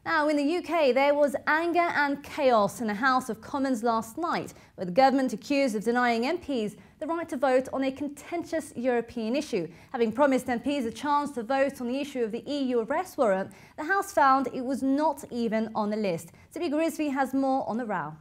Now, in the UK, there was anger and chaos in the House of Commons last night, with the government accused of denying MPs the right to vote on a contentious European issue. Having promised MPs a chance to vote on the issue of the EU arrest warrant, the House found it was not even on the list. Sadiq Rizvi has more on the row.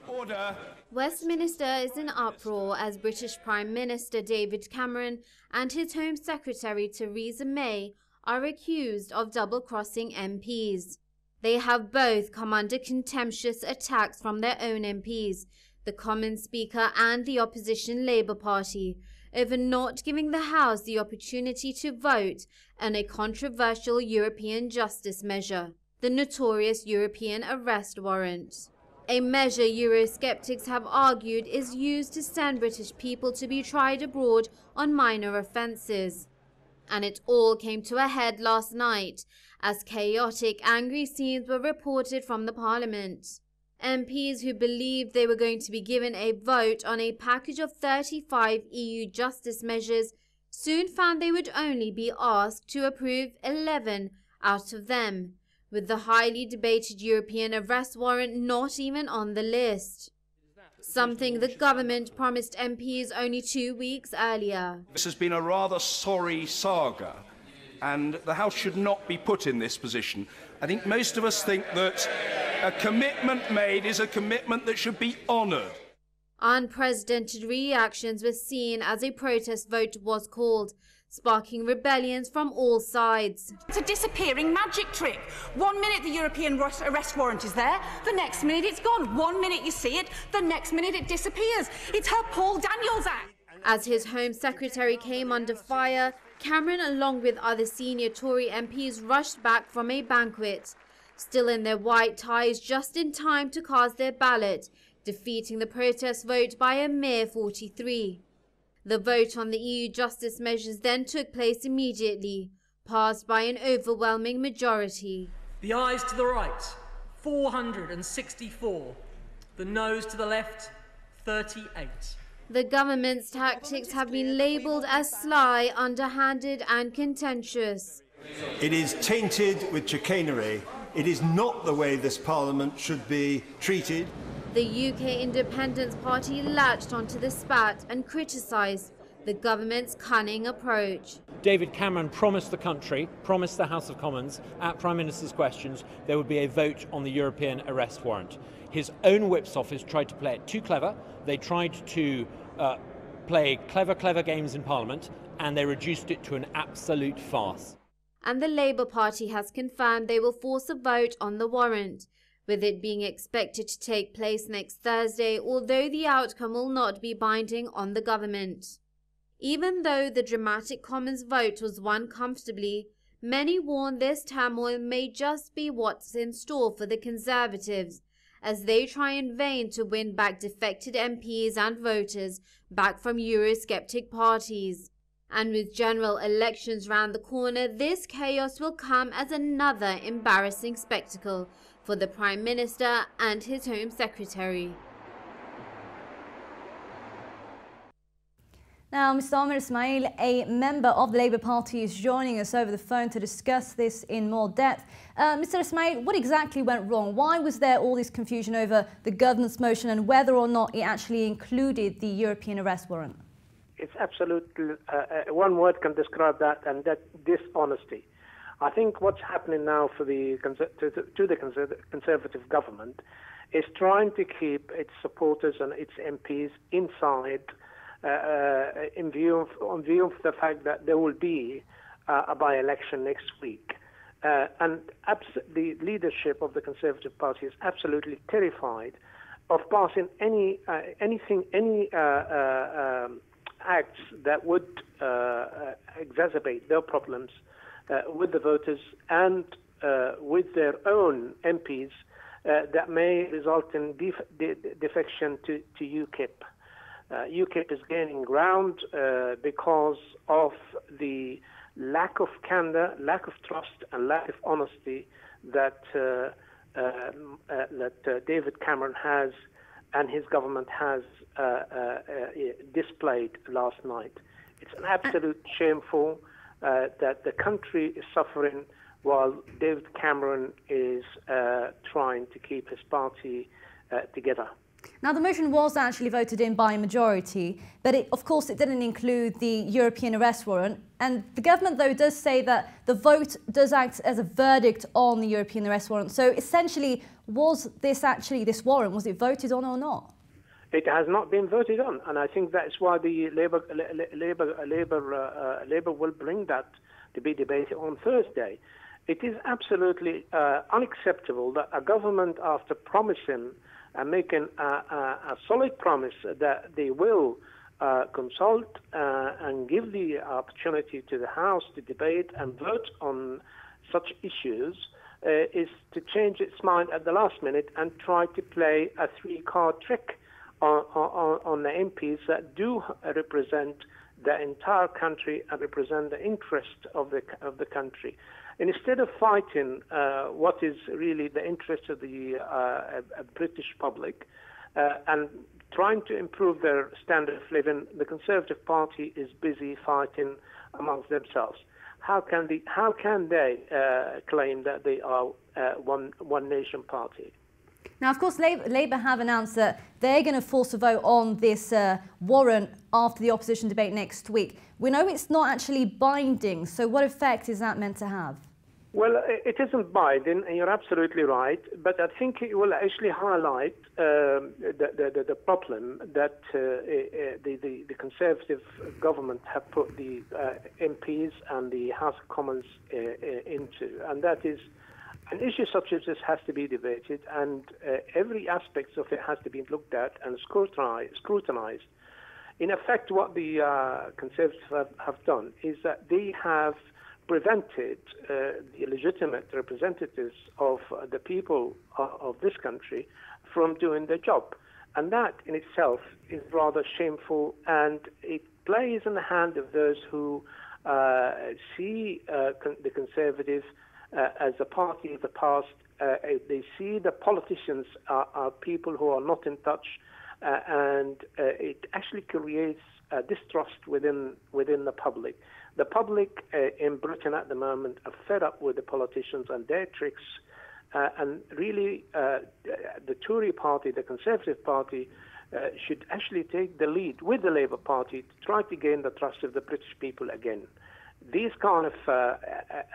Order. Westminster is in uproar as British Prime Minister David Cameron and his Home Secretary Theresa May are accused of double-crossing MPs. They have both come under contemptuous attacks from their own MPs, the Commons Speaker and the opposition Labour Party, over not giving the House the opportunity to vote on a controversial European justice measure, the notorious European arrest warrant. A measure Eurosceptics have argued is used to send British people to be tried abroad on minor offences. And it all came to a head last night as chaotic, angry scenes were reported from the Parliament. MPs who believed they were going to be given a vote on a package of 35 EU justice measures soon found they would only be asked to approve 11 out of them, with the highly debated European arrest warrant not even on the list. Something the government promised MPs only 2 weeks earlier. This has been a rather sorry saga, and the House should not be put in this position. I think most of us think that a commitment made is a commitment that should be honoured. Unprecedented reactions were seen as a protest vote was called, sparking rebellions from all sides. It's a disappearing magic trick. 1 minute the European arrest warrant is there, the next minute it's gone. 1 minute you see it, the next minute it disappears. It's her Paul Daniels Act. As his Home Secretary came under fire, Cameron, along with other senior Tory MPs, rushed back from a banquet, still in their white ties just in time to cast their ballot, defeating the protest vote by a mere 43. The vote on the EU justice measures then took place immediately, passed by an overwhelming majority. The ayes to the right, 464. The noes to the left, 38. The government's tactics have been labelled as sly, underhanded and contentious. It is tainted with chicanery. It is not the way this Parliament should be treated. The UK Independence Party latched onto the spat and criticised the government's cunning approach. David Cameron promised the country, promised the House of Commons, at Prime Minister's questions, there would be a vote on the European arrest warrant. His own Whip's office tried to play it too clever. They tried to play clever games in Parliament, and they reduced it to an absolute farce. And the Labour Party has confirmed they will force a vote on the warrant, with it being expected to take place next Thursday, although the outcome will not be binding on the government. Even though the dramatic Commons vote was won comfortably, many warn this turmoil may just be what's in store for the Conservatives, as they try in vain to win back defected MPs and voters back from Eurosceptic parties. And with general elections round the corner, this chaos will come as another embarrassing spectacle for the Prime Minister and his Home Secretary. Now, Mr. Omar Ismail, a member of the Labour Party, is joining us over the phone to discuss this in more depth. Mr. Ismail, what exactly went wrong? Why was there all this confusion over the government's motion and whether or not it actually included the European arrest warrant? It's absolutely, one word can describe that, and that's dishonesty. I think what's happening now for the Conservative government is trying to keep its supporters and its MPs inside on view of the fact that there will be a by-election next week. And the leadership of the Conservative Party is absolutely terrified of passing any acts that would exacerbate their problems with the voters and with their own MPs that may result in defection to UKIP. UKIP is gaining ground because of the lack of candor, lack of trust, and lack of honesty that David Cameron has and his government has displayed last night. It's an absolute shameful that the country is suffering while David Cameron is trying to keep his party together. Now, the motion was actually voted in by a majority, but of course it didn't include the European arrest warrant. And the government, though, does say that the vote does act as a verdict on the European arrest warrant. So essentially, was this warrant, was it voted on or not? It has not been voted on, and I think that's why the Labour will bring that to be debated on Thursday. It is absolutely unacceptable that a government, after promising and making a solid promise that they will consult and give the opportunity to the House to debate and vote on such issues, is to change its mind at the last minute and try to play a three-card trick on the MPs that do represent the entire country and represent the interest of the country. And instead of fighting what is really the interest of the British public and trying to improve their standard of living, the Conservative Party is busy fighting amongst themselves. How can they claim that they are one nation party? Now, of course, Labour have announced that they're going to force a vote on this warrant after the opposition debate next week. We know it's not actually binding, so what effect is that meant to have? Well, it isn't binding, and you're absolutely right, but I think it will actually highlight the problem that the Conservative government have put the MPs and the House of Commons into, and that is an issue such as this has to be debated, and every aspect of it has to be looked at and scrutinized. In effect, what the Conservatives have done is that they have prevented the legitimate representatives of the people of this country from doing their job. And that in itself is rather shameful, and it plays in the hand of those who see the Conservatives as a party of the past. They see the politicians are people who are not in touch, and it actually creates distrust within the public. The public in Britain at the moment are fed up with the politicians and their tricks, and really the Tory party, the Conservative Party, should actually take the lead with the Labour Party to try to gain the trust of the British people again. These kind of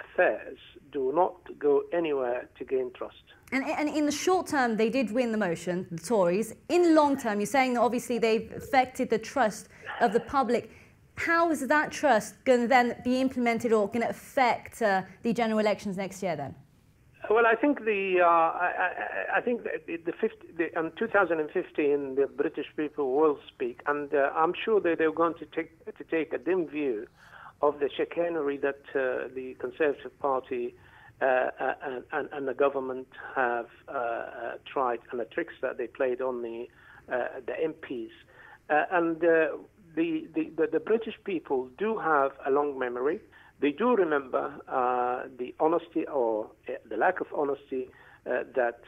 affairs do not go anywhere to gain trust. And in the short term, they did win the motion, the Tories. In long term, you're saying that obviously they've affected the trust of the public. How is that trust going to then be implemented or going to affect the general elections next year then? Well, I think in 2015 the British people will speak, and I'm sure that they're going to take a dim view of the chicanery that the Conservative Party and the government have tried, and the tricks that they played on the MPs. The British people do have a long memory. They do remember the honesty or the lack of honesty that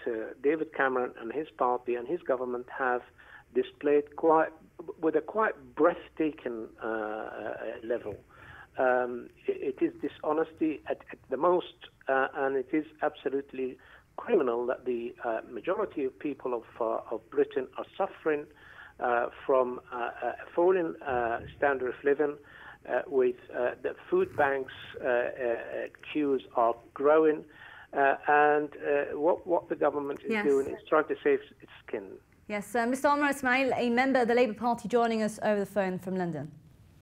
David Cameron and his party and his government have displayed with a quite breathtaking level. It is dishonesty at the most, and it is absolutely criminal that the majority of people of Britain are suffering from a falling standard of living, with the food banks queues are growing, and what the government is doing is trying to save its skin. Yes, Mr. Omar Ismail, a member of the Labour Party, joining us over the phone from London.